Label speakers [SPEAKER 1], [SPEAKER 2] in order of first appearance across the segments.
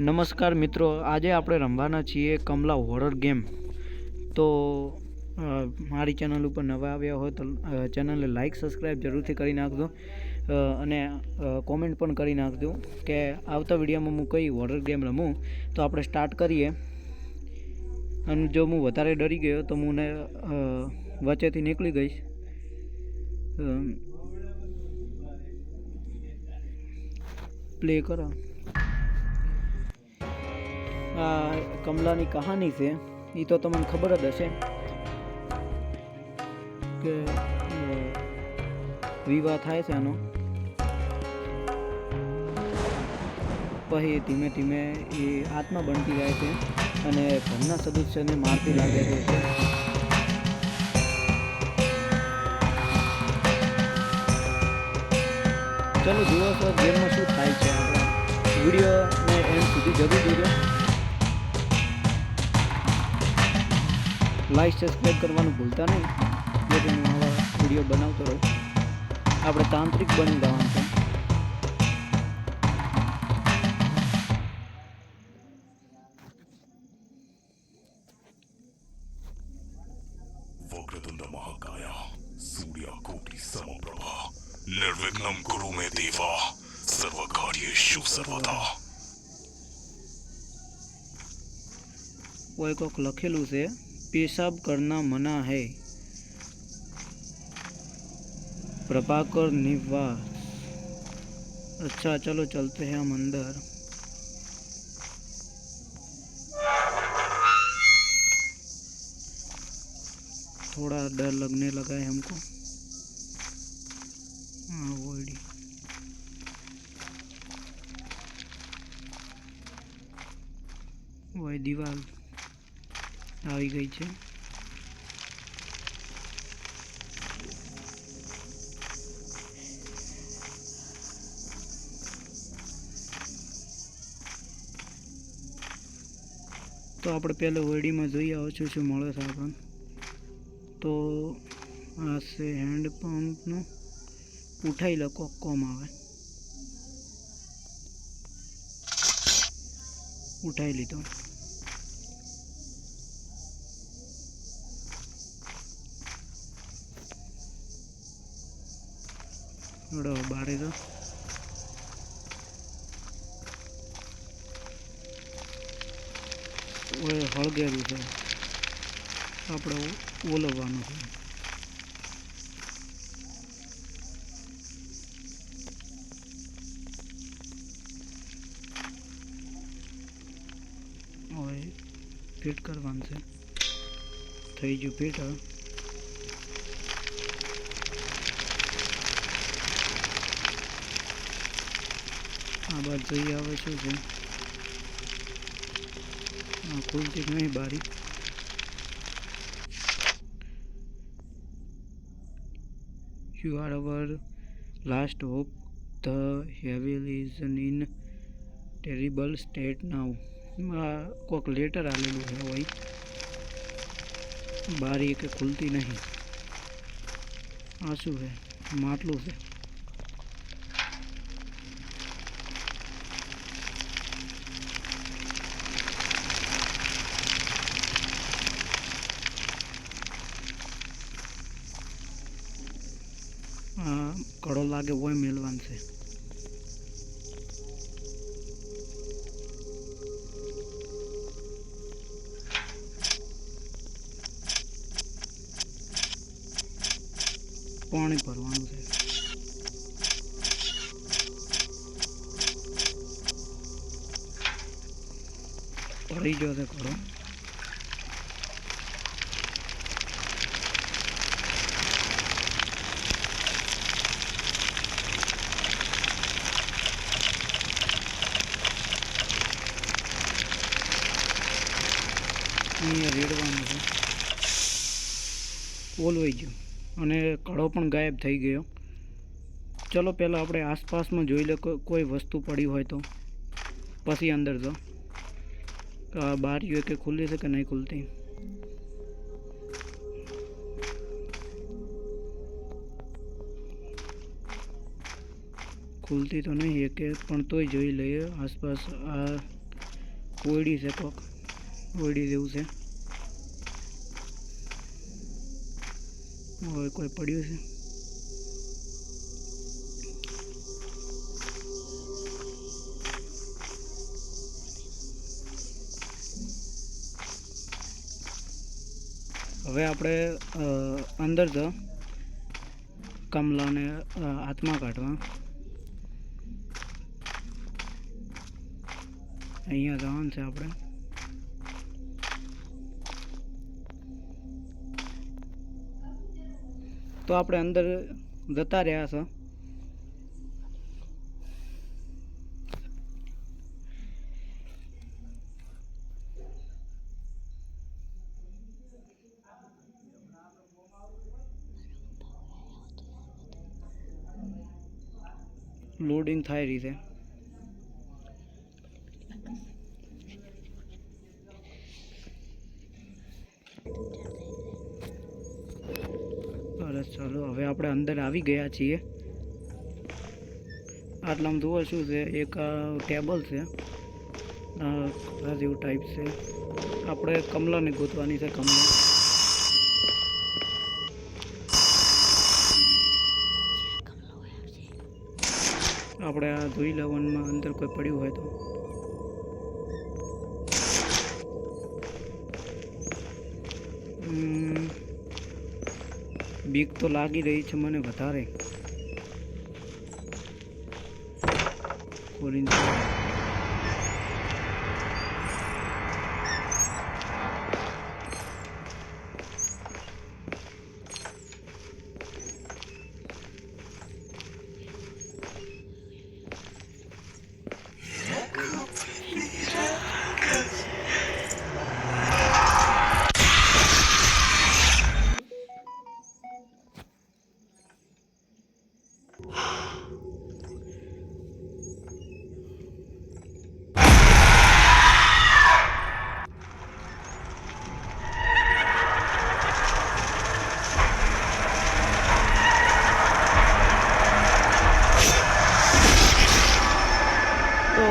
[SPEAKER 1] નમસ્કાર મિત્રો, આજે આપણે રમવાના છીએ કમલા હોરર ગેમ. તો મારી ચેનલ ઉપર નવા આવ્યા હોય તો ચેનલને લાઇક સબસ્ક્રાઈબ જરૂરથી કરી નાખજો અને કોમેન્ટ પણ કરી નાખજો કે આવતા વિડીયોમાં હું કઈ હોરર ગેમ રમું. તો આપણે સ્ટાર્ટ કરીએ. અને જો હું વધારે ડરી ગયો તો હું વચ્ચેથી નીકળી ગઈશ. પ્લે કરો. આ કમલાની કહાની છે, એ તો તમને ખબર જ હશે કે વિવાહ થાય છે આનો. પછી ધીમે ધીમે એ આત્મા બનતી જાય છે અને ઘરના સદસ્યને મારતી લાગે છે. ચલો જુઓ સર ગેમમાં શું થાય છે. આપણે વિડીયોને એન્ડ સુધી જરૂર જોજો. લાઈક સબસ્ક્રાઈબ કરવાનું ભૂલતા નહીં, જેથી હું આવા વિડીયો બનાવતો રહું. આપણે તાંત્રિક બની જવાનું છે.
[SPEAKER 2] વક્રતુંડ મહાકાય સૂર્યકોટિ સમપ્રભા નિર્વિઘ્નમ કુરુ મે દેવા સર્વકાર્યેષુ સર્વદા.
[SPEAKER 1] કોઈ કોક લખેલું છે, पेशाब करना मना है, प्रभाकर निवास. अच्छा चलो चलते हैं हम अंदर. थोड़ा डर लगने लगा है हमको. हाँ वही दीवार આવી ગઈ છે. તો આપણે પહેલા ઓરડીમાં જોઈએ શું મળે છે આપણને. તો આ છે હેન્ડ પંપનું. ઉઠાઈ લો, કોમ આવે. ઉઠાઈ લીધો. બારે તો હળગેરું છે, આપણે ઓલવવાનું છે. હવે ફિટ કરવાનું છે. થઈ ગયું ફિટ. આ બાદ જોઈએ આવે શું છે. ખુલતી નહીં બારી. You are our last hope, the haveli is in terrible state now. કોઈક લેટર આવેલું છે. હોય બારી કે ખુલતી નહીં. આ શું છે? માટલું છે. કડો લાગે હોય મેળવાનું છે. પાણી ભરવાનું છે. ભરી ગયો છે કડો. અહીંયા રેડવાનું છે. ઓલવાઈ ગયું અને કડો પણ ગાયબ થઈ ગયો. ચલો પહેલાં આપણે આસપાસમાં જોઈ લે કોઈ વસ્તુ પડી હોય તો પછી અંદર જો બારીઓ કે ખુલ્લી છે કે નહીં ખુલતી. ખુલતી તો નહીં એક પણ તોય જોઈ લઈએ આસપાસ. આ કોયડી છે કોક, કોયડી જેવું છે. હવે કોઈ પડ્યું છે. હવે આપણે અંદર જ કમલાને હાથમાં કાઢવા. અહીંયા જવાનું છે આપણે. તો આપણે અંદર જતા રહ્યા છે. લોડિંગ થાય રહી છે. સરસ, ચાલો હવે આપણે અંદર આવી ગયા છીએ. આટલામાં જુઓ શું છે, એક ટેબલ છે આ જેવું ટાઈપ છે. આપણે કમલાને ગોતવાની છે. કમલા આપણે આ જોઈ લેવનમાં અંદર કોઈ પડ્યું હોય તો. બીક તો લાગી રહી છે મને વધારે. ખોલીને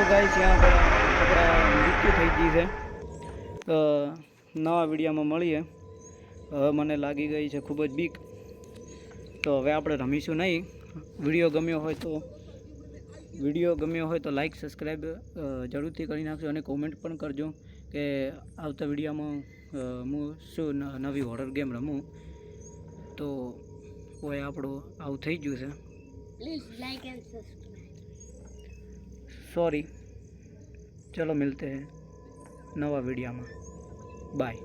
[SPEAKER 1] ગાઈસ यहाँ पर આપણા મૃત્યુ થઈ ગઈ છે. નવા વિડીયોમાં મળીએ. હવે મને લાગી ગઈ છે ખૂબ જ બીક. તો હવે આપણે રમીશું નહીં. વિડીયો ગમ્યો હોય તો લાઈક સબસ્ક્રાઈબ જરૂરથી કરી નાખજો અને કોમેન્ટ પણ કરજો કે આવતા વિડીયોમાં હું શું નવી હોરર ગેમ રમું. તો કોઈ આપણું આવું થઈ ગયું છે.
[SPEAKER 3] Please like and subscribe.
[SPEAKER 1] Sorry, चलो मिलते हैं नवा वीडियो में. बाय.